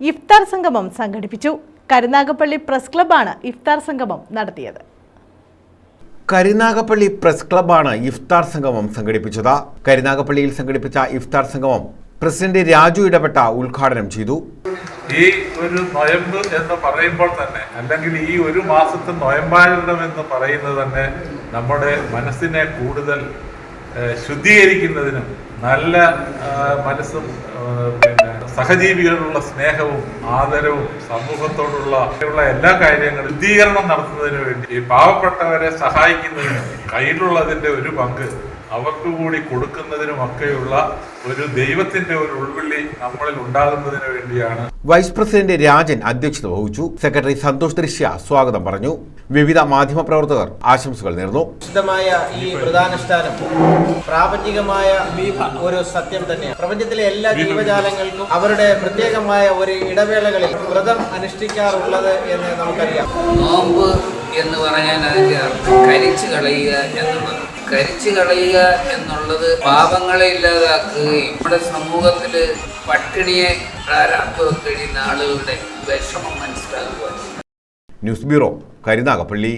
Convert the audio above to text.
ഇഫ്താർ സംഗമം സംഘടിപ്പിച്ചു. കരുനാഗപ്പള്ളി പ്രസ് ക്ലബ്ബാണ് ഇഫ്താർ സംഗമം നടത്തിയത്. കരുനാഗപ്പള്ളി പ്രസ് ക്ലബ്ബാണ് ഇഫ്താർ സംഗമം സംഘടിപ്പിച്ചത്. കരുനാഗപ്പള്ളിയിൽ സംഘടിപ്പിച്ച ഇഫ്താർ സംഗമം പ്രസിഡന്റ് രാജു ഇടപെട്ട ഉദ്ഘാടനം ചെയ്തു. ഈ ഒരു നൊയമ്പ് എന്ന് പറയുമ്പോൾ തന്നെ, അല്ലെങ്കിൽ ഈ ഒരു മാസത്തെ നൊയമ്പാചരണം എന്ന് പറയുന്നത് തന്നെ നമ്മുടെ മനസ്സിനെ കൂടുതൽ ശുദ്ധീകരിക്കുന്നതിനും നല്ല മനസ്സും സഹജീവികളുള്ള സ്നേഹവും ആദരവും സമൂഹത്തോടുള്ള എല്ലാ കാര്യങ്ങളും ശുദ്ധീകരണം നടത്തുന്നതിന് വേണ്ടി ഈ പാവപ്പെട്ടവരെ സഹായിക്കുന്നതിന് കയ്യിലുള്ളതിന്റെ ഒരു പങ്ക് അവർക്ക് കൂടി കൊടുക്കുന്നതിനുമൊക്കെയുള്ള ഒരു ദൈവത്തിന്റെ ഒരു ഉൾവിളി നമ്മളിൽ ഉണ്ടാകുന്നതിന് വേണ്ടിയാണ്. വൈസ് പ്രസിഡന്റ് രാജൻ അധ്യക്ഷത വഹിച്ചു. സെക്രട്ടറി സന്തോഷ് ദൃശ്യ സ്വാഗതം പറഞ്ഞു. വിവിധ മാധ്യമപ്രവർത്തകർ ആശംസകൾ നേർന്നു. വിശുദ്ധമായ ഈ വ്രതാനുഷ്ഠാനം പ്രാപഞ്ചികമായ ഒരു സത്യം തന്നെയാണ്. പ്രപഞ്ചത്തിലെ എല്ലാ ജീവജാലങ്ങൾക്കും അവരുടെ പ്രത്യേകമായ ഒരു ഇടവേളകളിൽ വ്രതം അനുഷ്ഠിക്കാറുള്ളത് എന്ന് നമുക്കറിയാം. നോമ്പ് എന്ന് പറയാൻ അതിന്റെ അർത്ഥം കരിച്ചു കളയുക എന്നുള്ളത്. കരിച്ചു കളയുക എന്നുള്ളത് പാപങ്ങളെ ഇല്ലാതാക്കുകയും നമ്മുടെ സമൂഹത്തിൽ പട്ടിണിയെ പ്രാരാബ്ധം കഴിയുന്ന ആളുകളുടെ വിഷമം മനസ്സിലാക്കുക. News bureau, Karunagappally.